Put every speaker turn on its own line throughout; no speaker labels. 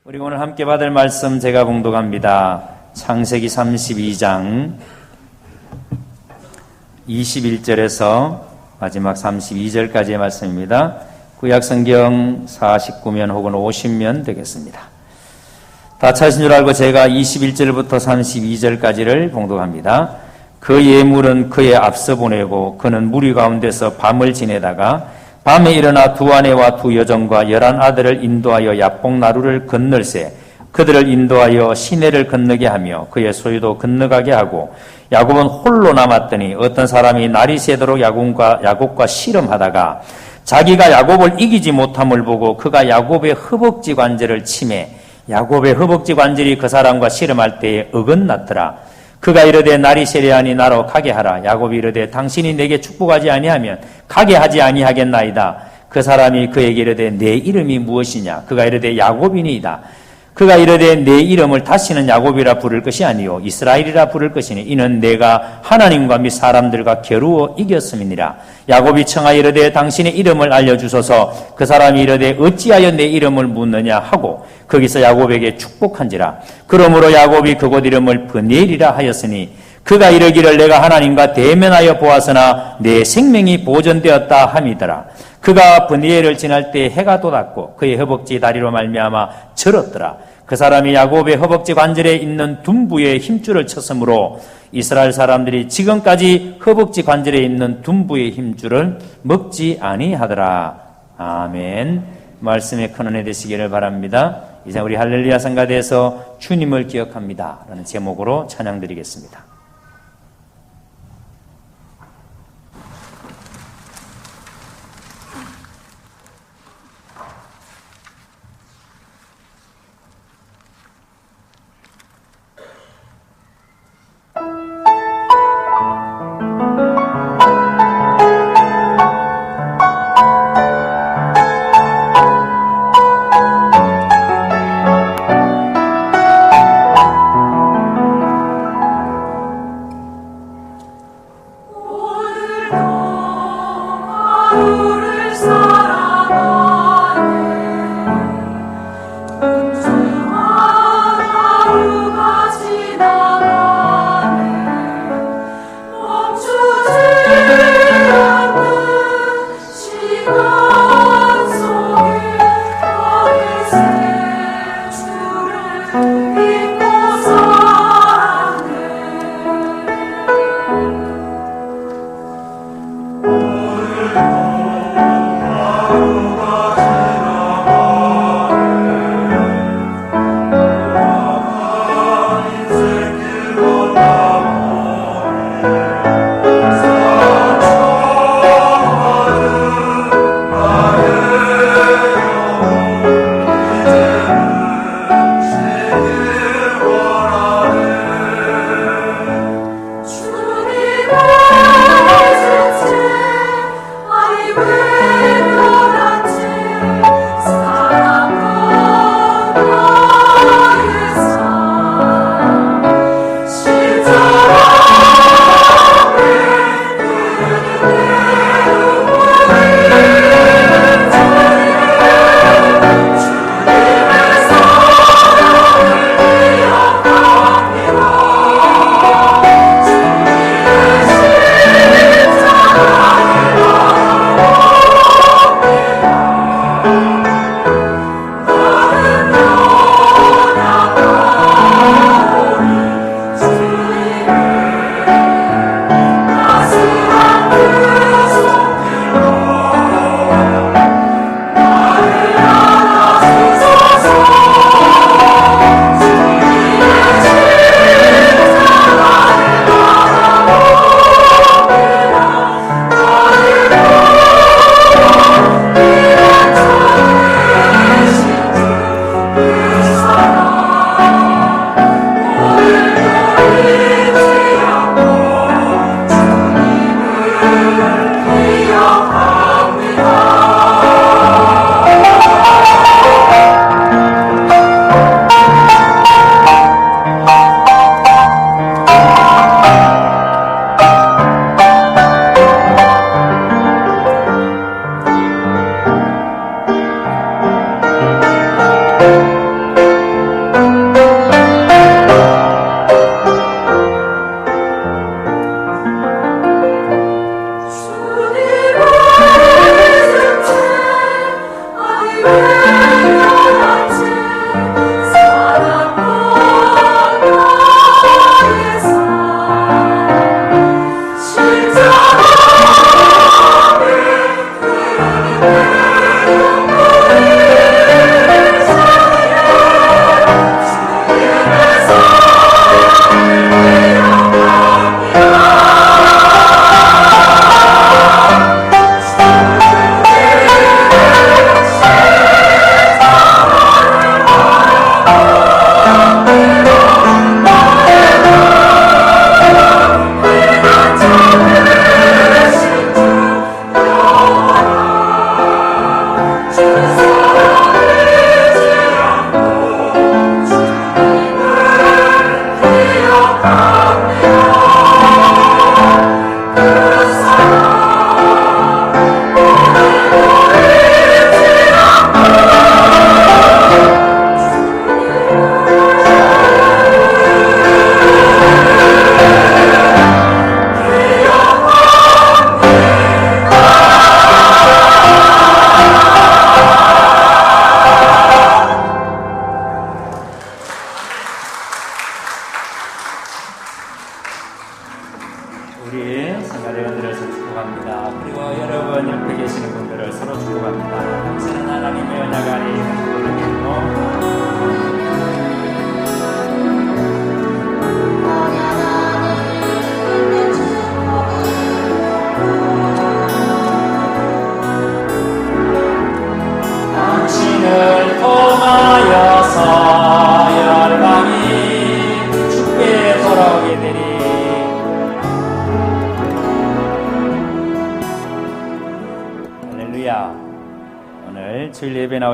우리 오늘 함께 받을 말씀 제가 봉독합니다. 창세기 32장 21절에서 마지막 32절까지의 말씀입니다. 구약성경 49면 혹은 50면 되겠습니다. 다 찾으신 줄 알고 제가 21절부터 32절까지를 봉독합니다. 그 예물은 그의 앞서 보내고 그는 무리 가운데서 밤을 지내다가 밤에 일어나 두 아내와 두 여종과 11아들을 인도하여 야복나루를 건널세 그들을 인도하여 시내를 건너게 하며 그의 소유도 건너가게 하고 야곱은 홀로 남았더니 어떤 사람이 날이 새도록 야곱과 씨름하다가 자기가 야곱을 이기지 못함을 보고 그가 야곱의 허벅지 관절을 치매 야곱의 허벅지 관절이 그 사람과 씨름할 때에 어긋났더라. 그가 이르되 날이 세려하니 나로 가게 하라. 야곱이 이르되 당신이 내게 축복하지 아니하면 가게 하지 아니하겠나이다. 그 사람이 그에게 이르되 내 이름이 무엇이냐. 그가 이르되 야곱이니이다. 그가 이르되 내 이름을 다시는 야곱이라 부를 것이 아니요 이스라엘이라 부를 것이니 이는 내가 하나님과 및 사람들과 겨루어 이겼음이니라. 야곱이 청하여 이르되 당신의 이름을 알려주소서. 그 사람이 이르되 어찌하여 내 이름을 묻느냐 하고 거기서 야곱에게 축복한지라. 그러므로 야곱이 그곳 이름을 브니엘이라 하였으니 그가 이르기를 내가 하나님과 대면하여 보았으나 내 생명이 보존되었다 함이더라. 그가 브니엘을 지날 때 해가 돋았고 그의 허벅지 다리로 말미암아 절었더라. 그 사람이 야곱의 허벅지 관절에 있는 둔부에 힘줄을 쳤으므로 이스라엘 사람들이 지금까지 허벅지 관절에 있는 둔부의 힘줄을 먹지 아니하더라. 아멘. 말씀에 큰 은혜 되시기를 바랍니다. 이제 우리 할렐루야 성가대에서 주님을 기억합니다 라는 제목으로 찬양드리겠습니다.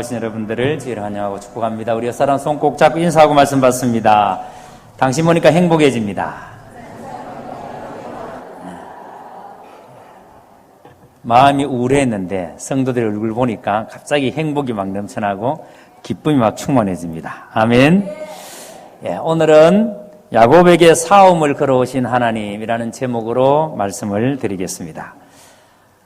나오신 여러분들을 주의를 환영하고 축복합니다. 우리 옆사람 손 꼭 잡고 인사하고 말씀 받습니다. 당신 보니까 행복해집니다. 마음이 우울했는데 성도들의 얼굴 보니까 갑자기 행복이 막 넘쳐나고 기쁨이 막 충만해집니다. 아멘. 예, 오늘은 야곱에게 싸움을 걸어오신 하나님이라는 제목으로 말씀을 드리겠습니다.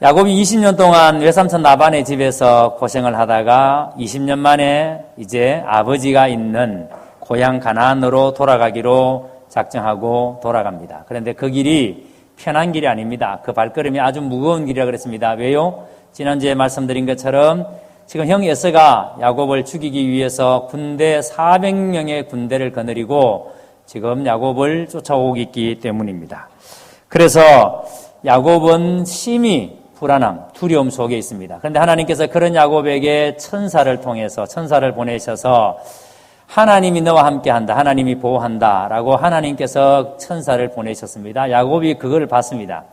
야곱이 20년 동안 외삼촌 라반의 집에서 고생을 하다가 20년 만에 이제 아버지가 있는 고향 가나안으로 돌아가기로 작정하고 돌아갑니다. 그런데 그 길이 편한 길이 아닙니다. 그 발걸음이 아주 무거운 길이라 그랬습니다. 왜요? 지난주에 말씀드린 것처럼 지금 형 에서가 야곱을 죽이기 위해서 군대 400명의 군대를 거느리고 지금 야곱을 쫓아오고 있기 때문입니다. 그래서 야곱은 심히 불안함, 두려움 속에 있습니다. 그런데 하나님께서 그런 야곱에게 천사를 통해서 천사를 보내셔서 하나님이 너와 함께한다, 하나님이 보호한다 라고 하나님께서 천사를 보내셨습니다. 야곱이 그걸 봤습니다.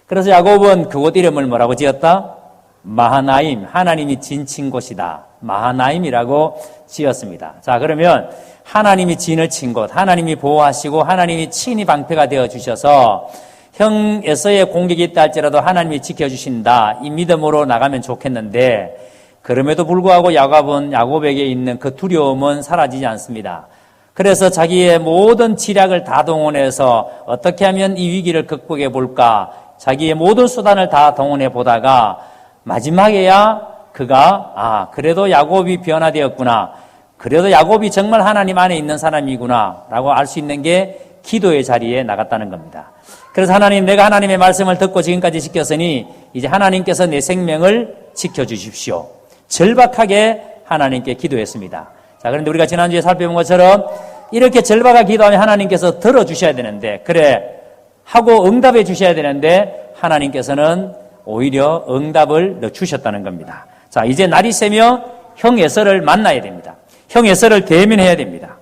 그래서 야곱은 그곳 이름을 뭐라고 지었다? 마하나임, 하나님이 진친 곳이다. 마하나임이라고 지었습니다. 자, 그러면 하나님이 진을 친 곳, 하나님이 보호하시고 하나님이 친히 방패가 되어 주셔서 형 에서의 공격이 있다 할지라도 하나님이 지켜주신다. 이 믿음으로 나가면 좋겠는데 그럼에도 불구하고 야곱에게 있는 그 두려움은 사라지지 않습니다. 그래서 자기의 모든 지략을 다 동원해서 어떻게 하면 이 위기를 극복해 볼까 자기의 모든 수단을 다 동원해 보다가 마지막에야 그가 그래도 야곱이 변화되었구나. 그래도 야곱이 정말 하나님 안에 있는 사람이구나 라고 알 수 있는 게 기도의 자리에 나갔다는 겁니다. 그래서 하나님, 내가 하나님의 말씀을 듣고 지금까지 지켰으니 이제 하나님께서 내 생명을 지켜주십시오. 절박하게 하나님께 기도했습니다. 자, 그런데 우리가 지난주에 살펴본 것처럼 이렇게 절박하게 기도하면 하나님께서 들어주셔야 되는데, 그래 하고 응답해 주셔야 되는데 하나님께서는 오히려 응답을 넣어주셨다는 겁니다. 자, 이제 날이 새며 형 에서를 만나야 됩니다. 형 에서를 대면해야 됩니다.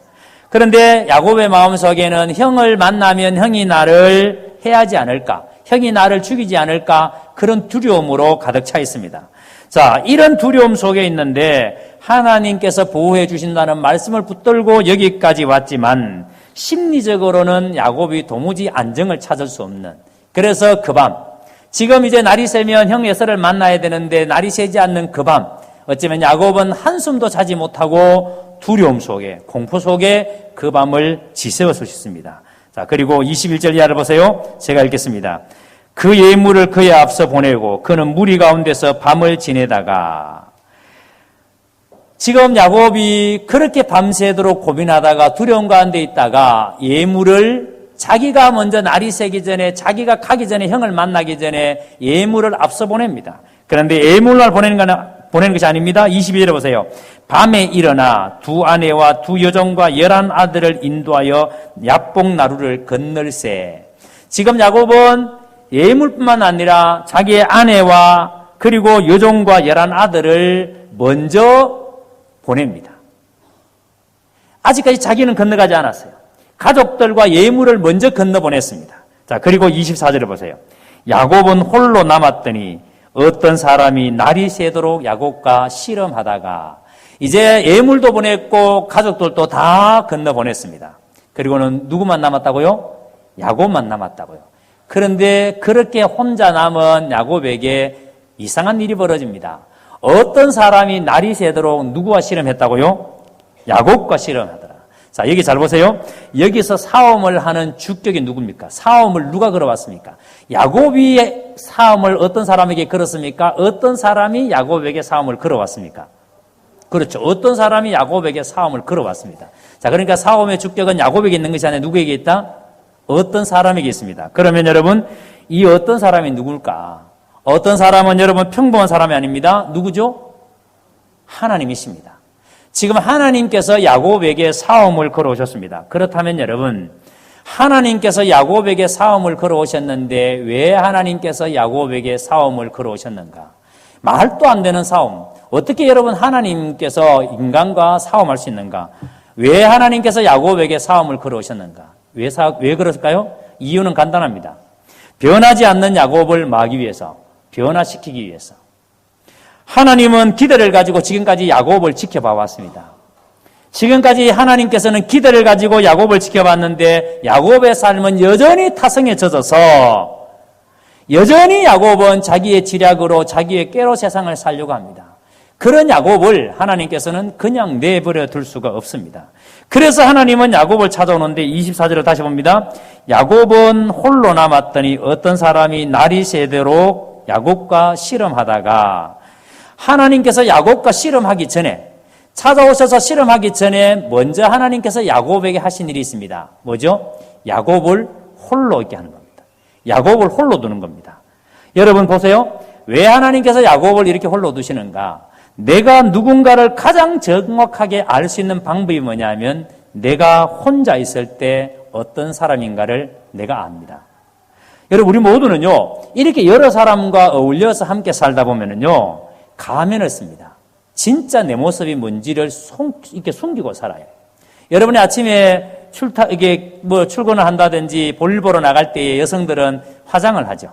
그런데 야곱의 마음속에는 형을 만나면 형이 나를 해하지 않을까, 형이 나를 죽이지 않을까, 그런 두려움으로 가득 차 있습니다. 자, 이런 두려움 속에 있는데 하나님께서 보호해 주신다는 말씀을 붙들고 여기까지 왔지만 심리적으로는 야곱이 도무지 안정을 찾을 수 없는, 그래서 그 밤, 지금 이제 날이 새면 형 에서를 만나야 되는데 날이 새지 않는 그 밤, 어쩌면 야곱은 한숨도 자지 못하고 두려움 속에, 공포 속에 그 밤을 지새웠을 수 있습니다. 자, 그리고 21절 이하를 보세요. 제가 읽겠습니다. 그 예물을 그의 앞서 보내고 그는 무리 가운데서 밤을 지내다가, 지금 야곱이 그렇게 밤새도록 고민하다가 두려움 가운데 있다가 예물을 자기가 먼저 날이 새기 전에, 자기가 가기 전에, 형을 만나기 전에 예물을 앞서 보냅니다. 그런데 예물을 보내는 것이 아닙니다. 22절에 보세요. 밤에 일어나 두 아내와 두 여종과 11 아들을 인도하여 야복 나루를 건널세. 지금 야곱은 예물뿐만 아니라 자기의 아내와 그리고 여종과 11 아들을 먼저 보냅니다. 아직까지 자기는 건너가지 않았어요. 가족들과 예물을 먼저 건너보냈습니다. 자, 그리고 24절을 보세요. 야곱은 홀로 남았더니 어떤 사람이 날이 새도록 야곱과 씨름하다가, 이제 예물도 보냈고 가족들도 다 건너보냈습니다. 그리고는 누구만 남았다고요? 야곱만 남았다고요. 그런데 그렇게 혼자 남은 야곱에게 이상한 일이 벌어집니다. 어떤 사람이 날이 새도록 누구와 씨름했다고요? 야곱과 씨름하더라. 자, 여기 잘 보세요. 여기서 싸움을 하는 주격이 누굽니까? 싸움을 누가 걸어왔습니까? 야곱이 싸움을 어떤 사람에게 걸었습니까? 어떤 사람이 야곱에게 싸움을 걸어왔습니까? 그렇죠. 어떤 사람이 야곱에게 싸움을 걸어왔습니다. 자, 그러니까 싸움의 주격은 야곱에게 있는 것이 아니라 누구에게 있다? 어떤 사람에게 있습니다. 그러면 여러분, 이 어떤 사람이 누굴까? 어떤 사람은 여러분 평범한 사람이 아닙니다. 누구죠? 하나님이십니다. 지금 하나님께서 야곱에게 싸움을 걸어오셨습니다. 그렇다면 여러분, 하나님께서 야곱에게 싸움을 걸어오셨는데 왜 하나님께서 야곱에게 싸움을 걸어오셨는가? 말도 안 되는 싸움. 어떻게 여러분 하나님께서 인간과 싸움할 수 있는가? 왜 하나님께서 야곱에게 싸움을 걸어오셨는가? 왜 그럴까요? 이유는 간단합니다. 변하지 않는 야곱을 막기 위해서, 변화시키기 위해서. 하나님은 기대를 가지고 지금까지 야곱을 지켜봐 왔습니다. 지금까지 하나님께서는 기대를 가지고 야곱을 지켜봤는데 야곱의 삶은 여전히 타성에 젖어서 여전히 야곱은 자기의 지략으로 자기의 꾀로 세상을 살려고 합니다. 그런 야곱을 하나님께서는 그냥 내버려 둘 수가 없습니다. 그래서 하나님은 야곱을 찾아오는데 24절을 다시 봅니다. 야곱은 홀로 남았더니 어떤 사람이 날이 새도록 야곱과 씨름하다가 하나님께서 야곱과 씨름하기 전에 찾아오셔서 씨름하기 전에 먼저 하나님께서 야곱에게 하신 일이 있습니다. 뭐죠? 야곱을 홀로 있게 하는 겁니다. 야곱을 홀로 두는 겁니다. 여러분 보세요. 왜 하나님께서 야곱을 이렇게 홀로 두시는가? 내가 누군가를 가장 정확하게 알 수 있는 방법이 뭐냐면 내가 혼자 있을 때 어떤 사람인가를 내가 압니다. 여러분 우리 모두는요. 이렇게 여러 사람과 어울려서 함께 살다 보면은요. 가면을 씁니다. 진짜 내 모습이 뭔지를 이렇게 숨기고 살아요. 여러분이 아침에 출근을 한다든지 볼일 보러 나갈 때 여성들은 화장을 하죠.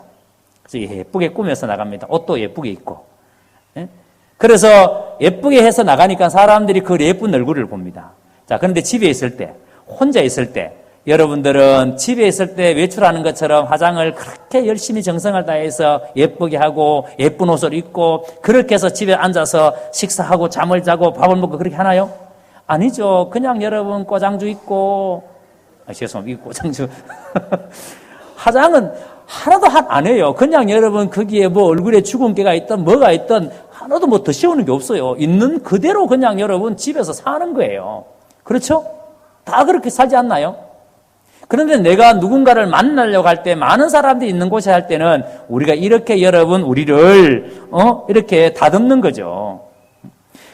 그래서 예쁘게 꾸며서 나갑니다. 옷도 예쁘게 입고. 그래서 예쁘게 해서 나가니까 사람들이 그 예쁜 얼굴을 봅니다. 자, 그런데 집에 있을 때, 혼자 있을 때, 여러분들은 집에 있을 때 외출하는 것처럼 화장을 그렇게 열심히 정성을 다해서 예쁘게 하고 예쁜 옷을 입고 그렇게 해서 집에 앉아서 식사하고 잠을 자고 밥을 먹고 그렇게 하나요? 아니죠. 그냥 여러분 꼬장주 입고 죄송합니다. 꼬장주 화장은 하나도 안 해요. 그냥 여러분 거기에 뭐 얼굴에 주근깨가 있든 뭐가 있든 하나도 뭐 더 씌우는 게 없어요. 있는 그대로 그냥 여러분 집에서 사는 거예요. 그렇죠? 다 그렇게 살지 않나요? 그런데 내가 누군가를 만나려고 할 때 많은 사람들이 있는 곳에 할 때는 우리가 이렇게 여러분 우리를 이렇게 다듬는 거죠.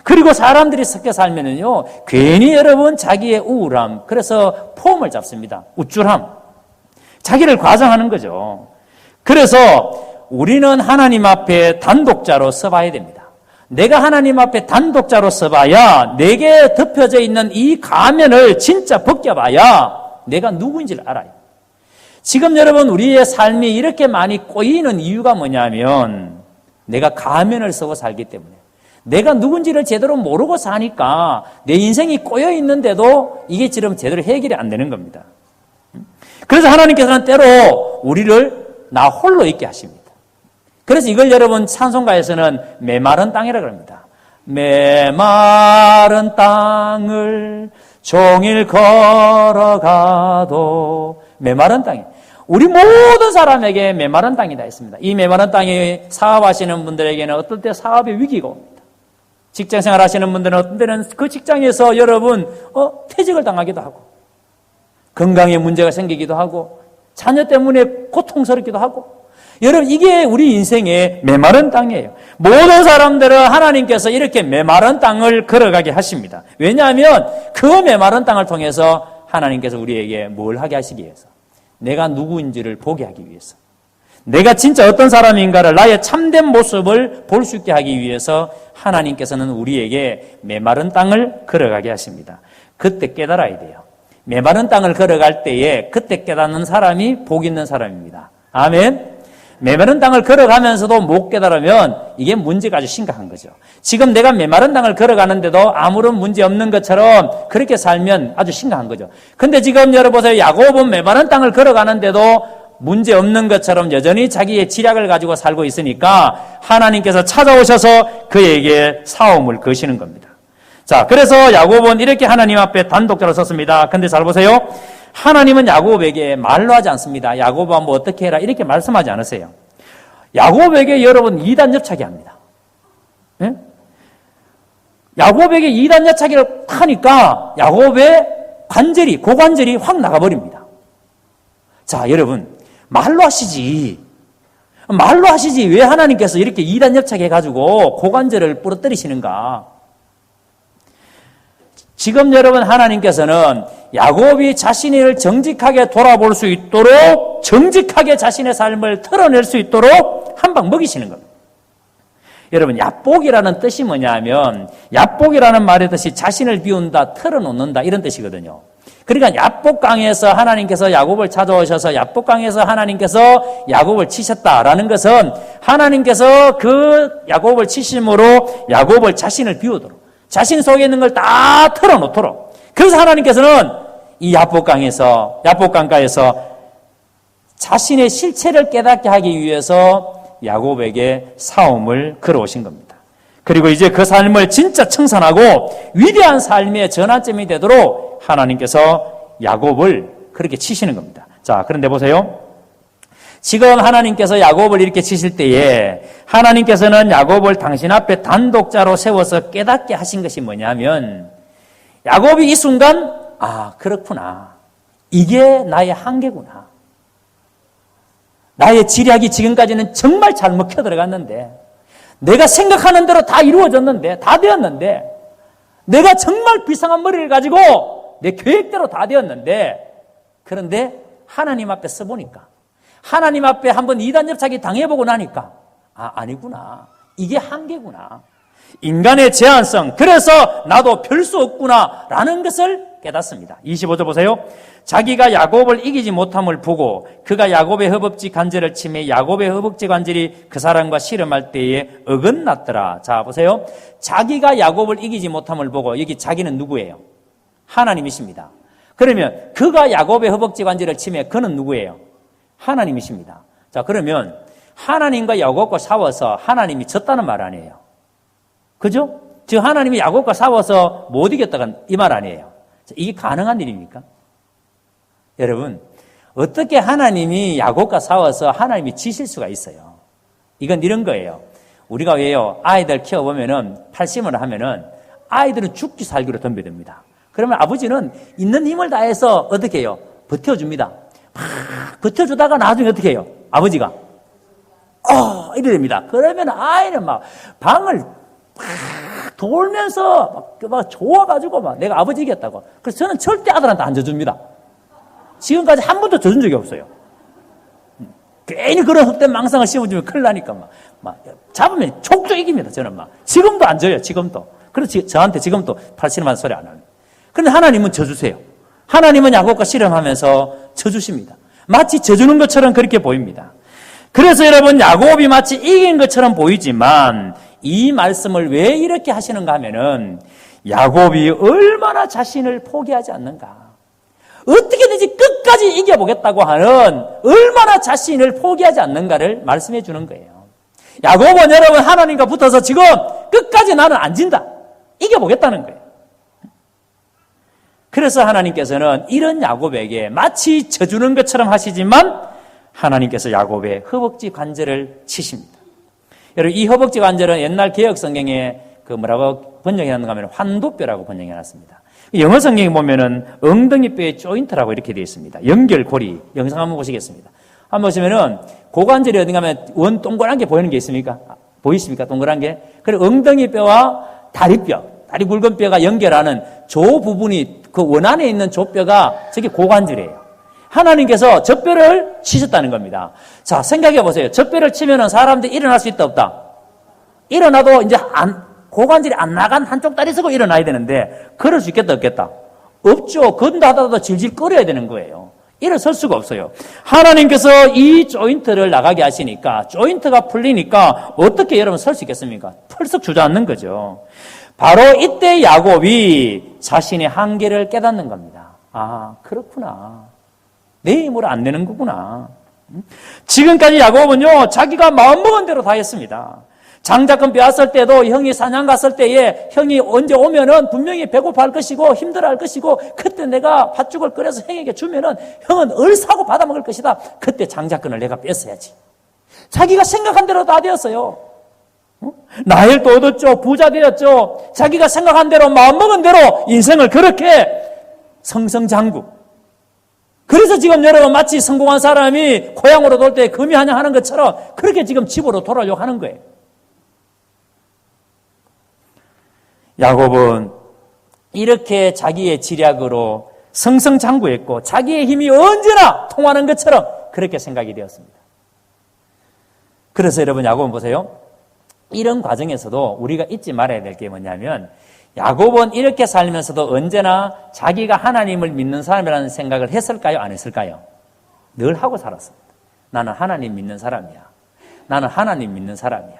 그리고 사람들이 섞여 살면은요 괜히 여러분 자기의 우울함 그래서 폼을 잡습니다. 우쭐함 자기를 과장하는 거죠. 그래서 우리는 하나님 앞에 단독자로 서봐야 됩니다. 내가 하나님 앞에 단독자로 서봐야 내게 덮여져 있는 이 가면을 진짜 벗겨봐야 내가 누구인지를 알아요. 지금 여러분 우리의 삶이 이렇게 많이 꼬이는 이유가 뭐냐면 내가 가면을 쓰고 살기 때문에 내가 누군지를 제대로 모르고 사니까 내 인생이 꼬여 있는데도 이게 지금 제대로 해결이 안 되는 겁니다. 그래서 하나님께서는 때로 우리를 나 홀로 있게 하십니다. 그래서 이걸 여러분 찬송가에서는 메마른 땅이라고 합니다. 메마른 땅을 종일 걸어가도 메마른 땅이 우리 모든 사람에게 메마른 땅이 다 있습니다. 이 메마른 땅에 사업하시는 분들에게는 어떨 때 사업의 위기가 옵니다. 직장생활 하시는 분들은 어떤 때는 그 직장에서 여러분 퇴직을 당하기도 하고 건강에 문제가 생기기도 하고 자녀 때문에 고통스럽기도 하고 여러분 이게 우리 인생의 메마른 땅이에요. 모든 사람들은 하나님께서 이렇게 메마른 땅을 걸어가게 하십니다. 왜냐하면 그 메마른 땅을 통해서 하나님께서 우리에게 뭘 하게 하시기 위해서 내가 누구인지를 보게 하기 위해서 내가 진짜 어떤 사람인가를 나의 참된 모습을 볼 수 있게 하기 위해서 하나님께서는 우리에게 메마른 땅을 걸어가게 하십니다. 그때 깨달아야 돼요. 메마른 땅을 걸어갈 때에 그때 깨닫는 사람이 복 있는 사람입니다. 아멘. 메마른 땅을 걸어가면서도 못 깨달으면 이게 문제가 아주 심각한 거죠. 지금 내가 메마른 땅을 걸어가는데도 아무런 문제 없는 것처럼 그렇게 살면 아주 심각한 거죠. 근데 지금 여러분 보세요. 야곱은 메마른 땅을 걸어가는데도 문제 없는 것처럼 여전히 자기의 지략을 가지고 살고 있으니까 하나님께서 찾아오셔서 그에게 싸움을 거시는 겁니다. 자, 그래서 야곱은 이렇게 하나님 앞에 단독자로 섰습니다. 근데 잘 보세요. 하나님은 야곱에게 말로 하지 않습니다. 야곱아 뭐 어떻게 해라 이렇게 말씀하지 않으세요. 야곱에게 여러분 이단협착이 합니다. 네? 야곱에게 이단협착을 하니까 야곱의 고관절이 확 나가버립니다. 자, 여러분 말로 하시지 왜 하나님께서 이렇게 이단협착해가지고 고관절을 부러뜨리시는가? 지금 여러분 하나님께서는 야곱이 자신을 정직하게 돌아볼 수 있도록 정직하게 자신의 삶을 털어낼 수 있도록 한 방 먹이시는 겁니다. 여러분 야복이라는 뜻이 뭐냐면 야복이라는 말의 뜻이 자신을 비운다, 털어놓는다 이런 뜻이거든요. 그러니까 야복강에서 하나님께서 야곱을 찾아오셔서 야복강에서 하나님께서 야곱을 치셨다라는 것은 하나님께서 그 야곱을 치심으로 야곱을 자신을 비우도록 자신 속에 있는 걸 다 털어놓도록 그래서 하나님께서는 이 야복강가에서 자신의 실체를 깨닫게 하기 위해서 야곱에게 사움을 걸어오신 겁니다. 그리고 이제 그 삶을 진짜 청산하고 위대한 삶의 전환점이 되도록 하나님께서 야곱을 그렇게 치시는 겁니다. 자, 그런데 보세요. 지금 하나님께서 야곱을 이렇게 치실 때에 하나님께서는 야곱을 당신 앞에 단독자로 세워서 깨닫게 하신 것이 뭐냐면 야곱이 이 순간 그렇구나. 이게 나의 한계구나. 나의 지략이 지금까지는 정말 잘 먹혀 들어갔는데 내가 생각하는 대로 다 이루어졌는데 다 되었는데 내가 정말 비상한 머리를 가지고 내 계획대로 다 되었는데 그런데 하나님 앞에 서보니까 하나님 앞에 한번 이단접착이 당해보고 나니까 아니구나. 이게 한계구나. 인간의 제한성 그래서 나도 별 수 없구나 라는 것을 깨닫습니다. 25절 보세요. 자기가 야곱을 이기지 못함을 보고 그가 야곱의 허벅지 관절을 치매 야곱의 허벅지 관절이 그 사람과 씨름할 때에 어긋났더라. 자 보세요. 자기가 야곱을 이기지 못함을 보고 여기 자기는 누구예요? 하나님이십니다. 그러면 그가 야곱의 허벅지 관절을 치매 그는 누구예요? 하나님이십니다. 자 그러면 하나님과 야곱과 싸워서 하나님이 졌다는 말 아니에요. 그죠? 즉 하나님이 야곱과 싸워서 못 이겼다가 이 말 아니에요. 이게 가능한 일입니까? 여러분 어떻게 하나님이 야곱과 싸워서 하나님이 지실 수가 있어요? 이건 이런 거예요. 우리가 왜요? 아이들 키워보면은 팔심을 하면은 아이들은 죽기 살기로 덤벼듭니다. 그러면 아버지는 있는 힘을 다해서 어떻게 해요? 버텨줍니다. 막 버텨주다가 나중에 어떻게 해요? 아버지가 이래 됩니다. 그러면 아이는 막 방을 돌면서 막 좋아가지고 막 내가 아버지 이겼다고. 그래서 저는 절대 아들한테 안 져줍니다. 지금까지 한 번도 져준 적이 없어요. 괜히 그런 헛된 망상을 심어주면 큰일 나니까 막 잡으면 촉촉 이깁니다. 저는 막 지금도 안 져요. 지금도. 그래서 저한테 지금도 팔씨름한 소리 안 하는. 그런데 하나님은 져주세요. 하나님은 야곱과 씨름하면서 져주십니다. 마치 져주는 것처럼 그렇게 보입니다. 그래서 여러분 야곱이 마치 이긴 것처럼 보이지만 이 말씀을 왜 이렇게 하시는가 하면은 야곱이 얼마나 자신을 포기하지 않는가. 어떻게든지 끝까지 이겨보겠다고 하는 얼마나 자신을 포기하지 않는가를 말씀해 주는 거예요. 야곱은 여러분 하나님과 붙어서 지금 끝까지 나는 안 진다. 이겨보겠다는 거예요. 그래서 하나님께서는 이런 야곱에게 마치 져주는 것처럼 하시지만 하나님께서 야곱의 허벅지 관절을 치십니다. 여러분 이 허벅지 관절은 옛날 개혁 성경에 뭐라고 번역해놨는가 하면 환도뼈라고 번역해놨습니다. 영어 성경에 보면은 엉덩이뼈의 조인트라고 이렇게 되어 있습니다. 연결고리 영상 한번 보시겠습니다. 한번 보시면은 고관절이 어딘가 하면 원 동그란 게 보이는 게 있습니까? 보이십니까? 동그란 게. 그리고 엉덩이뼈와 다리뼈, 다리 굵은 뼈가 연결하는 조 부분이 그 원 안에 있는 조뼈가 저게 고관절이에요. 하나님께서 저 뼈를 치셨다는 겁니다. 자, 생각해 보세요. 저 뼈를 치면은 사람들이 일어날 수 있다, 없다? 일어나도 이제 고관절이 안 나간 한쪽 다리 쓰고 일어나야 되는데, 그럴 수 있겠다, 없겠다? 없죠. 건다 하다가 질질 끓여야 되는 거예요. 일어설 수가 없어요. 하나님께서 이 조인트를 나가게 하시니까, 조인트가 풀리니까, 어떻게 여러분 설 수 있겠습니까? 펄썩 주저앉는 거죠. 바로 이때 야곱이 자신의 한계를 깨닫는 겁니다. 아, 그렇구나. 내 힘으로 안 되는 거구나. 지금까지 야곱은요, 자기가 마음먹은 대로 다 했습니다. 장자권 빼앗을 때도 형이 사냥 갔을 때에 형이 언제 오면은 분명히 배고파할 것이고 힘들어할 것이고 그때 내가 팥죽을 끓여서 형에게 주면은 형은 얼사고 받아먹을 것이다. 그때 장자권을 내가 뺐어야지. 자기가 생각한 대로 다 되었어요. 나일도 얻었죠. 부자 되었죠. 자기가 생각한 대로 마음먹은 대로 인생을 그렇게 성성장구. 그래서 지금 여러분 마치 성공한 사람이 고향으로 돌 때 금이 한양하는 것처럼 그렇게 지금 집으로 돌아오려고 하는 거예요. 야곱은 이렇게 자기의 지략으로 성성장구했고 자기의 힘이 언제나 통하는 것처럼 그렇게 생각이 되었습니다. 그래서 여러분 야곱은 보세요. 이런 과정에서도 우리가 잊지 말아야 될 게 뭐냐면 야곱은 이렇게 살면서도 언제나 자기가 하나님을 믿는 사람이라는 생각을 했을까요? 안 했을까요? 늘 하고 살았습니다. 나는 하나님 믿는 사람이야. 나는 하나님 믿는 사람이야.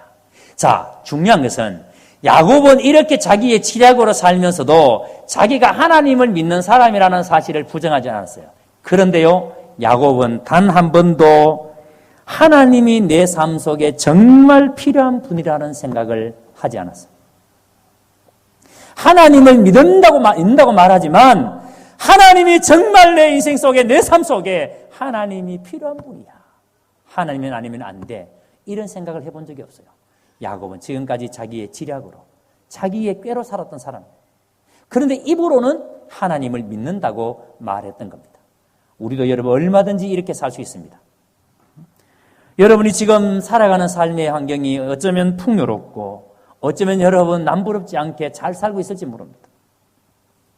자, 중요한 것은 야곱은 이렇게 자기의 지략으로 살면서도 자기가 하나님을 믿는 사람이라는 사실을 부정하지 않았어요. 그런데요, 야곱은 단 한 번도 하나님이 내 삶 속에 정말 필요한 분이라는 생각을 하지 않았어요. 하나님을 믿는다고 말하지만 하나님이 정말 내 인생 속에, 내 삶 속에 하나님이 필요한 분이야. 하나님은 아니면 안 돼. 이런 생각을 해본 적이 없어요. 야곱은 지금까지 자기의 지략으로, 자기의 꾀로 살았던 사람이에요. 그런데 입으로는 하나님을 믿는다고 말했던 겁니다. 우리도 여러분 얼마든지 이렇게 살 수 있습니다. 여러분이 지금 살아가는 삶의 환경이 어쩌면 풍요롭고 어쩌면 여러분 남부럽지 않게 잘 살고 있을지 모릅니다.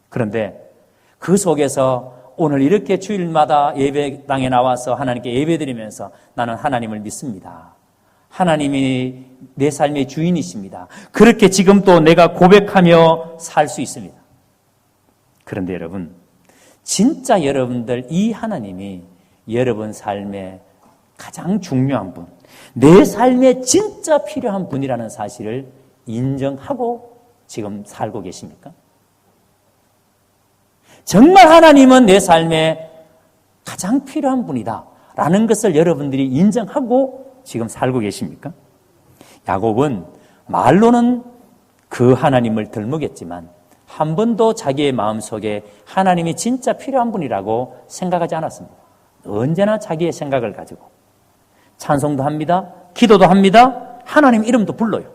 그런데 그 속에서 오늘 이렇게 주일마다 예배당에 나와서 하나님께 예배드리면서 나는 하나님을 믿습니다. 하나님이 내 삶의 주인이십니다. 그렇게 지금 또 내가 고백하며 살 수 있습니다. 그런데 여러분, 진짜 여러분들 이 하나님이 여러분 삶의 가장 중요한 분, 내 삶에 진짜 필요한 분이라는 사실을 인정하고 지금 살고 계십니까? 정말 하나님은 내 삶에 가장 필요한 분이다 라는 것을 여러분들이 인정하고 지금 살고 계십니까? 야곱은 말로는 그 하나님을 덜먹였지만 한 번도 자기의 마음속에 하나님이 진짜 필요한 분이라고 생각하지 않았습니다. 언제나 자기의 생각을 가지고 찬송도 합니다. 기도도 합니다. 하나님 이름도 불러요.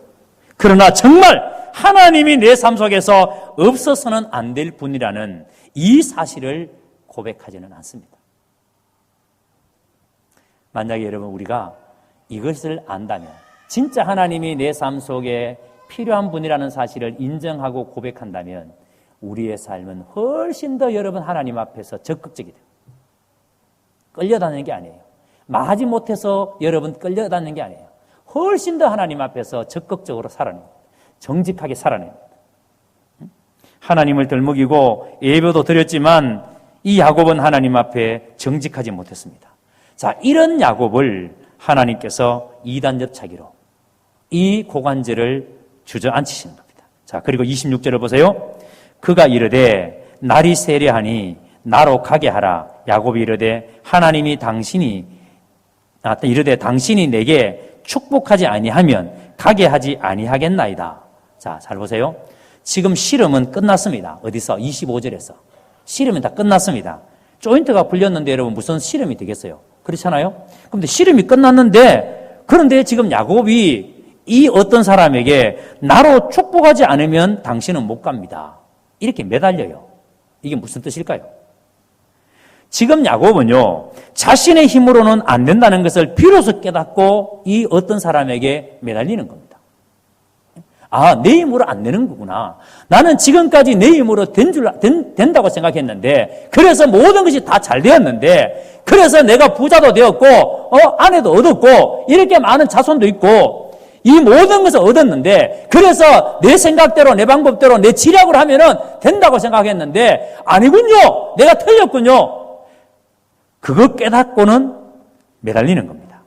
그러나 정말 하나님이 내 삶 속에서 없어서는 안 될 분이라는 이 사실을 고백하지는 않습니다. 만약에 여러분 우리가 이것을 안다면, 진짜 하나님이 내 삶 속에 필요한 분이라는 사실을 인정하고 고백한다면 우리의 삶은 훨씬 더 여러분 하나님 앞에서 적극적이 돼요. 끌려다니는 게 아니에요. 마지 못해서 여러분 끌려다니는 게 아니에요. 훨씬 더 하나님 앞에서 적극적으로 살아냅니다. 정직하게 살아냅니다. 하나님을 덜먹이고 예배도 드렸지만 이 야곱은 하나님 앞에 정직하지 못했습니다. 자, 이런 야곱을 하나님께서 이단접차기로 이 고관절을 주저앉히시는 겁니다. 자, 그리고 26절을 보세요. 그가 이르되 날이 세려하니 나로 가게 하라. 야곱이 이르되 하나님이 당신이 내게 축복하지 아니하면 가게 하지 아니하겠나이다. 자, 잘 보세요. 지금 씨름은 끝났습니다. 어디서? 25절에서. 씨름은 다 끝났습니다. 조인트가 풀렸는데 여러분 무슨 씨름이 되겠어요? 그렇잖아요? 그런데 씨름이 끝났는데 그런데 지금 야곱이 이 어떤 사람에게 나로 축복하지 않으면 당신은 못 갑니다. 이렇게 매달려요. 이게 무슨 뜻일까요? 지금 야곱은요, 자신의 힘으로는 안 된다는 것을 비로소 깨닫고 이 어떤 사람에게 매달리는 겁니다. 아, 내 힘으로 안 되는 거구나. 나는 지금까지 내 힘으로 된다고 생각했는데, 그래서 모든 것이 다 잘 되었는데, 그래서 내가 부자도 되었고, 아내도 얻었고, 이렇게 많은 자손도 있고, 이 모든 것을 얻었는데, 그래서 내 생각대로, 내 방법대로, 내 지략으로 하면은 된다고 생각했는데, 아니군요. 내가 틀렸군요. 그거 깨닫고는 매달리는 겁니다.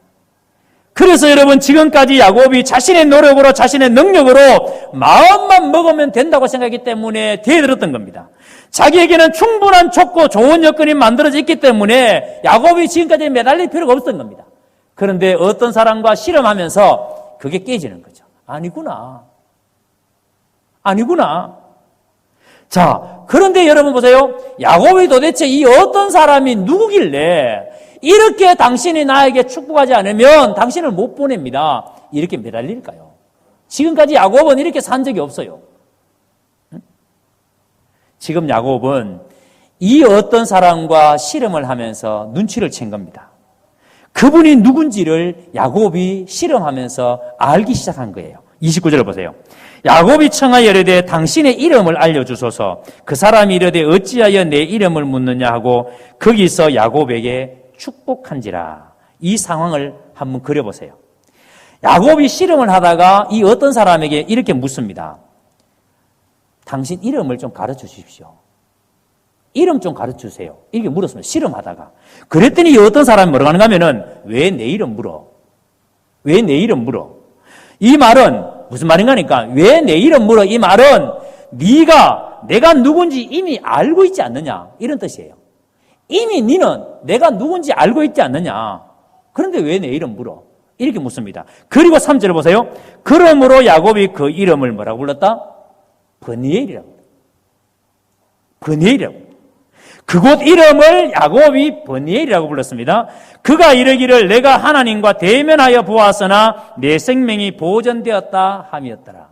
그래서 여러분 지금까지 야곱이 자신의 노력으로 자신의 능력으로 마음만 먹으면 된다고 생각했기 때문에 대들었던 겁니다. 자기에게는 충분한 좋고 좋은 여건이 만들어져 있기 때문에 야곱이 지금까지 매달릴 필요가 없었던 겁니다. 그런데 어떤 사람과 실험하면서 그게 깨지는 거죠. 아니구나. 자, 그런데 여러분 보세요. 야곱이 도대체 이 어떤 사람이 누구길래 이렇게 당신이 나에게 축복하지 않으면 당신을 못 보냅니다. 이렇게 매달릴까요? 지금까지 야곱은 이렇게 산 적이 없어요. 지금 야곱은 이 어떤 사람과 실험을 하면서 눈치를 챈 겁니다. 그분이 누군지를 야곱이 실험하면서 알기 시작한 거예요. 29절을 보세요. 야곱이 청하여 이르되 당신의 이름을 알려주소서. 그 사람이 이르되 어찌하여 내 이름을 묻느냐 하고 거기서 야곱에게 축복한지라. 이 상황을 한번 그려보세요. 야곱이 씨름을 하다가 이 어떤 사람에게 이렇게 묻습니다. 당신 이름을 좀 가르쳐 주십시오. 이름 좀 가르쳐 주세요. 이렇게 물었습니다. 씨름하다가. 그랬더니 어떤 사람이 뭐라고 하는가 하면은, 왜 내 이름 물어? 왜 내 이름 물어? 이 말은 무슨 말인가 하니까, 왜 내 이름 물어? 이 말은 네가 내가 누군지 이미 알고 있지 않느냐, 이런 뜻이에요. 이미 너는 내가 누군지 알고 있지 않느냐. 그런데 왜 내 이름 물어? 이렇게 묻습니다. 그리고 3절을 보세요. 그러므로 야곱이 그 이름을 뭐라고 불렀다? 브니엘이라고. 브니엘이라고. 그곳 이름을 야곱이 브니엘이라고 불렀습니다. 그가 이르기를 내가 하나님과 대면하여 보았으나 내 생명이 보존되었다 함이었더라.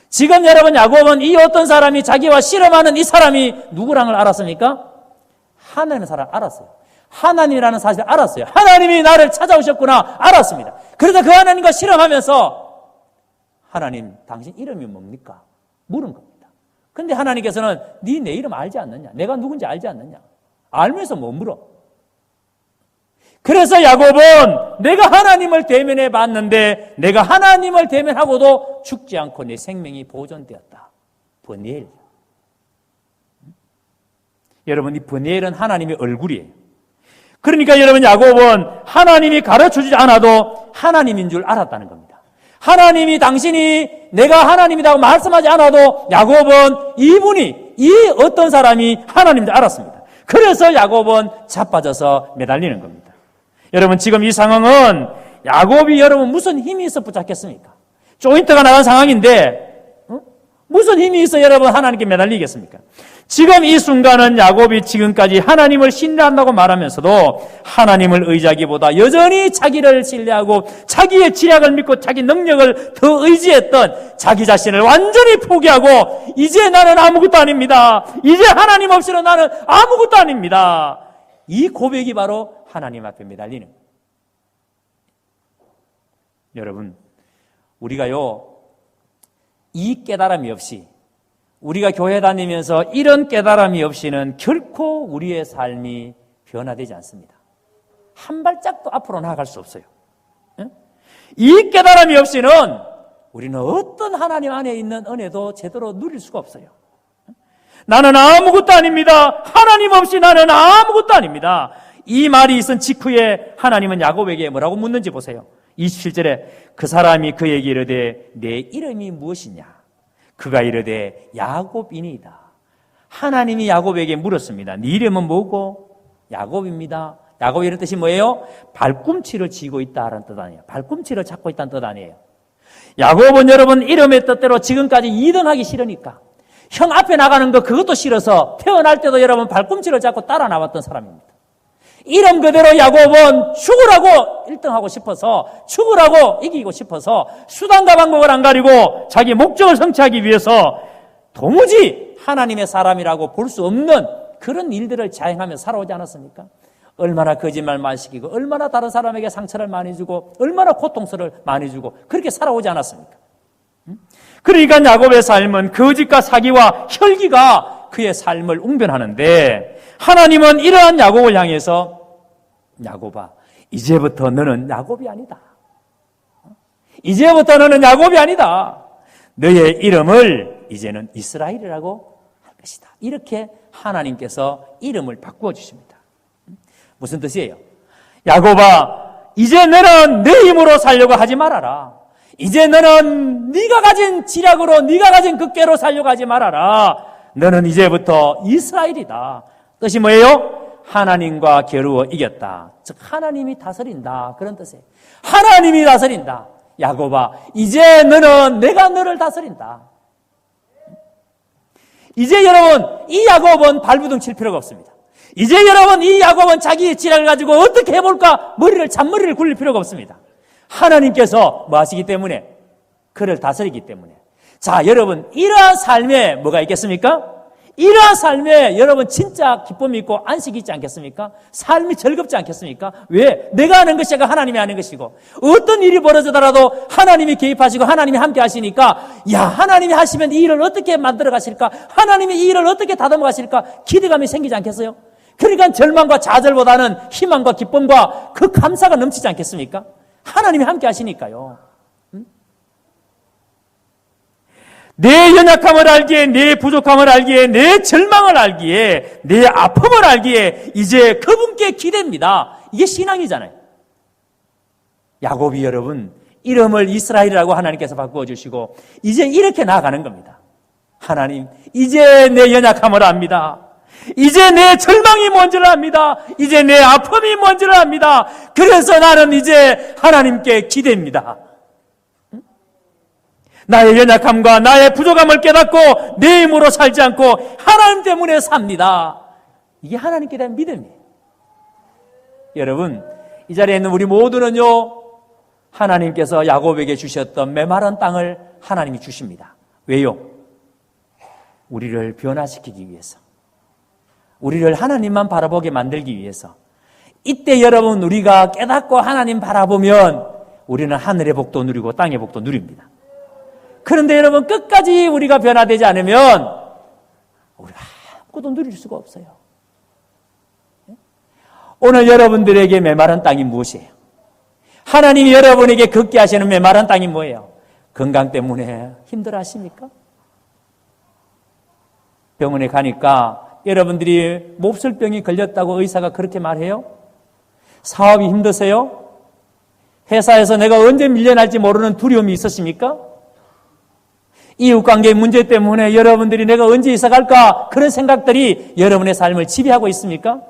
지금 여러분, 야곱은 이 어떤 사람이 자기와 씨름하는 이 사람이 누구랑을 알았습니까? 하나님의 사람 알았어요. 하나님이라는 사실을 알았어요. 하나님이 나를 찾아오셨구나 알았습니다. 그래서 그 하나님과 씨름하면서 하나님, 당신 이름이 뭡니까? 물은 겁니다. 근데 하나님께서는 네 내 이름 알지 않느냐? 내가 누군지 알지 않느냐? 알면서 못 물어. 그래서 야곱은 내가 하나님을 대면해 봤는데 내가 하나님을 대면하고도 죽지 않고 내 생명이 보존되었다. 브니엘. 여러분, 이 브니엘은 하나님의 얼굴이에요. 그러니까 여러분, 야곱은 하나님이 가르쳐주지 않아도 하나님인 줄 알았다는 겁니다. 하나님이, 당신이 내가 하나님이라고 말씀하지 않아도 야곱은 이 어떤 사람이 하나님인 줄 알았습니다. 그래서 야곱은 자빠져서 매달리는 겁니다. 여러분, 지금 이 상황은 야곱이 여러분 무슨 힘이 있어 붙잡겠습니까? 조인트가 나간 상황인데 무슨 힘이 있어 여러분 하나님께 매달리겠습니까? 지금 이 순간은 야곱이 지금까지 하나님을 신뢰한다고 말하면서도 하나님을 의지하기보다 여전히 자기를 신뢰하고 자기의 지략을 믿고 자기 능력을 더 의지했던 자기 자신을 완전히 포기하고 이제 나는 아무것도 아닙니다. 이제 하나님 없이는 나는 아무것도 아닙니다. 이 고백이 바로 하나님 앞에 매달리는 거예요. 여러분, 우리가요, 이 깨달음이 없이 우리가 교회 다니면서 이런 깨달음이 없이는 결코 우리의 삶이 변화되지 않습니다. 한 발짝도 앞으로 나아갈 수 없어요. 이 깨달음이 없이는 우리는 어떤 하나님 안에 있는 은혜도 제대로 누릴 수가 없어요. 나는 아무것도 아닙니다. 하나님 없이 나는 아무것도 아닙니다. 이 말이 있은 직후에 하나님은 야곱에게 뭐라고 묻는지 보세요. 27절에 그 사람이 그에게 이르되 내 이름이 무엇이냐? 그가 이르되 야곱이니이다. 하나님이 야곱에게 물었습니다. 네 이름은 뭐고? 야곱입니다. 야곱이 이런 뜻이 뭐예요? 발꿈치를 쥐고 있다라는 뜻 아니에요. 발꿈치를 잡고 있다는 뜻 아니에요. 야곱은 여러분 이름의 뜻대로 지금까지 2등 하기 싫으니까 형 앞에 나가는 거 그것도 싫어서 태어날 때도 여러분 발꿈치를 잡고 따라 나왔던 사람입니다. 이름 그대로 야곱은 죽으라고 1등하고 싶어서 죽으라고 이기고 싶어서 수단과 방법을 안 가리고 자기 목적을 성취하기 위해서 도무지 하나님의 사람이라고 볼 수 없는 그런 일들을 자행하며 살아오지 않았습니까? 얼마나 거짓말 많이 시키고 얼마나 다른 사람에게 상처를 많이 주고 얼마나 고통스러움을 많이 주고 그렇게 살아오지 않았습니까? 그러니까 야곱의 삶은 거짓과 사기와 혈기가 그의 삶을 웅변하는데 하나님은 이러한 야곱을 향해서 야곱아, 이제부터 너는 야곱이 아니다. 이제부터 너는 야곱이 아니다. 너의 이름을 이제는 이스라엘이라고 할 것이다. 이렇게 하나님께서 이름을 바꾸어 주십니다. 무슨 뜻이에요? 야곱아, 이제 너는 내 힘으로 살려고 하지 말아라. 이제 너는 네가 가진 지략으로 네가 가진 극계로 살려고 하지 말아라. 너는 이제부터 이스라엘이다. 뜻이 뭐예요? 하나님과 겨루어 이겼다. 즉 하나님이 다스린다. 그런 뜻이에요. 하나님이 다스린다. 야곱아, 이제 너는 내가 너를 다스린다. 이제 여러분 이 야곱은 발부둥 칠 필요가 없습니다. 이제 여러분 이 야곱은 자기의 지략을 가지고 어떻게 해볼까 잔머리를 굴릴 필요가 없습니다. 하나님께서 뭐 하시기 때문에? 그를 다스리기 때문에. 자, 여러분 이러한 삶에 뭐가 있겠습니까? 이러한 삶에 여러분 진짜 기쁨이 있고 안식이 있지 않겠습니까? 삶이 즐겁지 않겠습니까? 왜? 내가 하는 것이 아니라 하나님이 하는 것이고 어떤 일이 벌어지더라도 하나님이 개입하시고 하나님이 함께 하시니까 야, 하나님이 하시면 이 일을 어떻게 만들어 가실까? 하나님이 이 일을 어떻게 다듬어 가실까? 기대감이 생기지 않겠어요? 그러니까 절망과 좌절보다는 희망과 기쁨과 그 감사가 넘치지 않겠습니까? 하나님이 함께 하시니까요. 내 연약함을 알기에, 내 부족함을 알기에, 내 절망을 알기에, 내 아픔을 알기에 이제 그분께 기대입니다. 이게 신앙이잖아요. 야곱이 여러분 이름을 이스라엘이라고 하나님께서 바꾸어주시고 이제 이렇게 나아가는 겁니다. 하나님, 이제 내 연약함을 압니다. 이제 내 절망이 뭔지를 압니다. 이제 내 아픔이 뭔지를 압니다. 그래서 나는 이제 하나님께 기대입니다. 나의 연약함과 나의 부족함을 깨닫고 내 힘으로 살지 않고 하나님 때문에 삽니다. 이게 하나님께 대한 믿음이에요. 여러분, 이 자리에 있는 우리 모두는요, 하나님께서 야곱에게 주셨던 메마른 땅을 하나님이 주십니다. 왜요? 우리를 변화시키기 위해서, 우리를 하나님만 바라보게 만들기 위해서. 이때 여러분, 우리가 깨닫고 하나님 바라보면 우리는 하늘의 복도 누리고 땅의 복도 누립니다. 그런데 여러분, 끝까지 우리가 변화되지 않으면 우리가 아무것도 누릴 수가 없어요. 오늘 여러분들에게 메마른 땅이 무엇이에요? 하나님이 여러분에게 걷게 하시는 메마른 땅이 뭐예요? 건강 때문에 힘들어 하십니까? 병원에 가니까 여러분들이 몹쓸병이 걸렸다고 의사가 그렇게 말해요? 사업이 힘드세요? 회사에서 내가 언제 밀려날지 모르는 두려움이 있으십니까? 이웃관계의 문제 때문에 여러분들이 내가 언제 이사 갈까? 그런 생각들이 여러분의 삶을 지배하고 있습니까?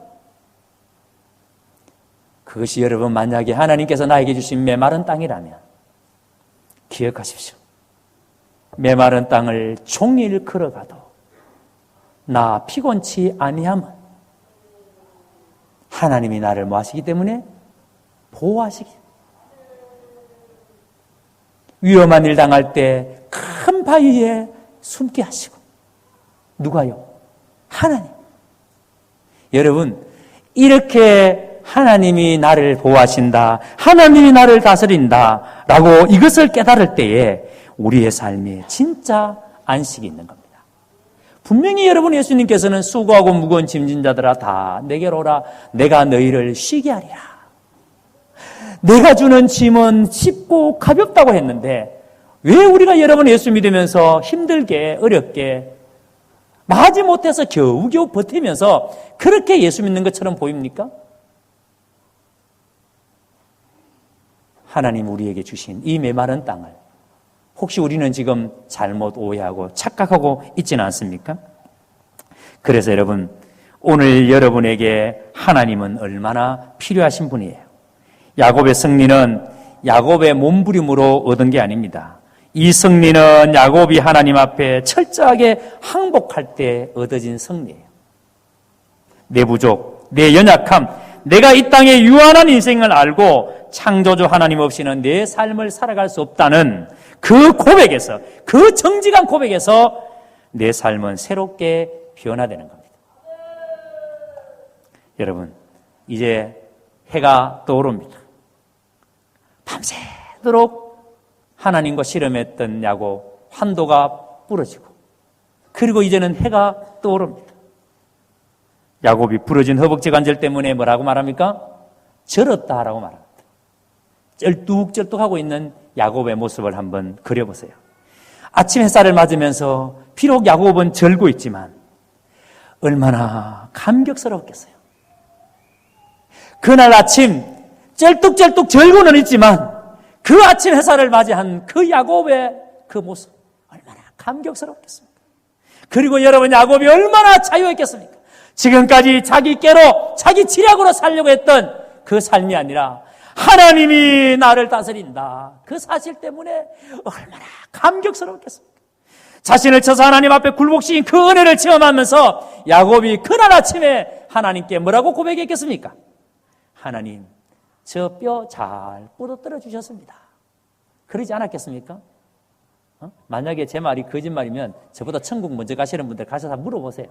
그것이 여러분 만약에 하나님께서 나에게 주신 메마른 땅이라면 기억하십시오. 메마른 땅을 종일 걸어가도 나 피곤치 아니함은 하나님이 나를 뭐 하시기 때문에? 보호하시기. 위험한 일 당할 때 큰 바위에 숨게 하시고. 누가요? 하나님. 여러분, 이렇게 하나님이 나를 보호하신다, 하나님이 나를 다스린다 라고 이것을 깨달을 때에 우리의 삶에 진짜 안식이 있는 겁니다. 분명히 여러분, 예수님께서는 수고하고 무거운 짐진 자들아 다 내게로 오라, 내가 너희를 쉬게 하리라. 내가 주는 짐은 쉽고 가볍다고 했는데 왜 우리가 여러분 예수 믿으면서 힘들게 어렵게 마지 못해서 겨우겨우 버티면서 그렇게 예수 믿는 것처럼 보입니까? 하나님 우리에게 주신 이 메마른 땅을 혹시 우리는 지금 잘못 오해하고 착각하고 있지는 않습니까? 그래서 여러분, 오늘 여러분에게 하나님은 얼마나 필요하신 분이에요. 야곱의 승리는 야곱의 몸부림으로 얻은 게 아닙니다. 이 승리는 야곱이 하나님 앞에 철저하게 항복할 때 얻어진 승리예요. 내 부족, 내 연약함, 내가 이 땅에 유한한 인생을 알고 창조주 하나님 없이는 내 삶을 살아갈 수 없다는 그 고백에서, 그 정직한 고백에서 내 삶은 새롭게 변화되는 겁니다. 여러분, 이제 해가 떠오릅니다. 밤새도록 하나님과 씨름했던 야곱, 환도가 부러지고, 그리고 이제는 해가 떠오릅니다. 야곱이 부러진 허벅지 관절 때문에 뭐라고 말합니까? 절었다라고 말합니다. 쩔뚝쩔뚝하고 있는 야곱의 모습을 한번 그려보세요. 아침 햇살을 맞으면서 비록 야곱은 절고 있지만 얼마나 감격스러웠겠어요. 그날 아침 쩔뚝쩔뚝 절고는 있지만 그 아침 햇살을 맞이한 그 야곱의 그 모습 얼마나 감격스럽겠습니까? 그리고 여러분, 야곱이 얼마나 자유했겠습니까? 지금까지 자기 깨로 자기 지략으로 살려고 했던 그 삶이 아니라 하나님이 나를 다스린다, 그 사실 때문에 얼마나 감격스럽겠습니까? 자신을 쳐서 하나님 앞에 굴복시킨 그 은혜를 체험하면서 야곱이 그날 아침에 하나님께 뭐라고 고백했겠습니까? 하나님, 저 뼈 잘 부러뜨려 주셨습니다. 그러지 않았겠습니까? 만약에 제 말이 거짓말이면 저보다 천국 먼저 가시는 분들 가셔서 물어보세요.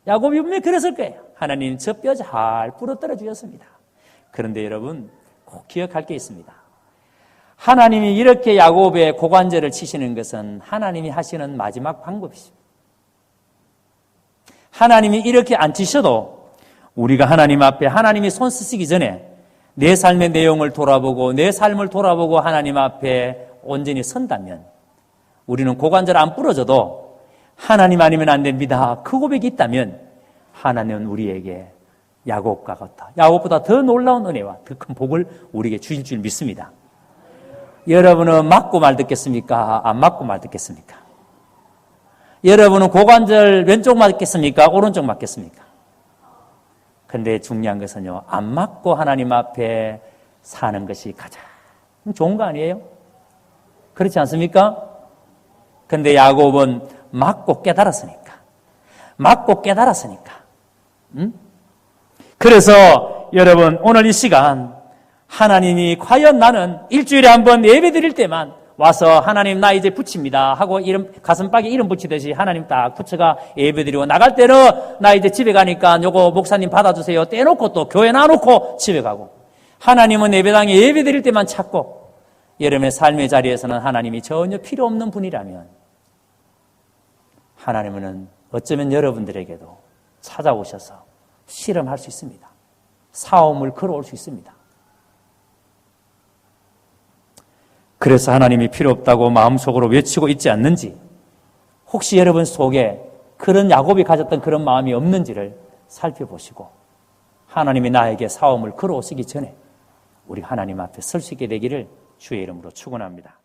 야곱이 분명히 그랬을 거예요. 하나님, 저 뼈 잘 부러뜨려 주셨습니다. 그런데 여러분, 꼭 기억할 게 있습니다. 하나님이 이렇게 야곱의 고관절을 치시는 것은 하나님이 하시는 마지막 방법이십니다. 하나님이 이렇게 안 치셔도 우리가 하나님 앞에 하나님이 손 쓰시기 전에 내 삶의 내용을 돌아보고 내 삶을 돌아보고 하나님 앞에 온전히 선다면 우리는 고관절 안 부러져도 하나님 아니면 안 됩니다. 그 고백이 있다면 하나님은 우리에게 야곱과 같다. 야곱보다 더 놀라운 은혜와 더 큰 복을 우리에게 주실 줄 믿습니다. 여러분은 맞고 말 듣겠습니까? 안 맞고 말 듣겠습니까? 여러분은 고관절 왼쪽 맞겠습니까? 오른쪽 맞겠습니까? 근데 중요한 것은요, 안 맞고 하나님 앞에 사는 것이 가장 좋은 거 아니에요? 그렇지 않습니까? 근데 야곱은 맞고 깨달았으니까. 그래서 여러분, 오늘 이 시간 하나님이 과연 나는 일주일에 한 번 예배 드릴 때만 와서 하나님 나 이제 붙입니다 하고 이름 가슴팍에 이름 붙이듯이 하나님 딱 붙여가 예배 드리고 나갈 때는 나 이제 집에 가니까 요거 목사님 받아주세요 떼놓고 또 교회 놔놓고 집에 가고 하나님은 예배당에 예배 드릴 때만 찾고 여러분의 삶의 자리에서는 하나님이 전혀 필요 없는 분이라면 하나님은 어쩌면 여러분들에게도 찾아오셔서 실험할 수 있습니다. 싸움을 걸어올 수 있습니다. 그래서 하나님이 필요 없다고 마음속으로 외치고 있지 않는지 혹시 여러분 속에 그런 야곱이 가졌던 그런 마음이 없는지를 살펴보시고 하나님이 나에게 싸움을 걸어오시기 전에 우리 하나님 앞에 설 수 있게 되기를 주의 이름으로 축원합니다.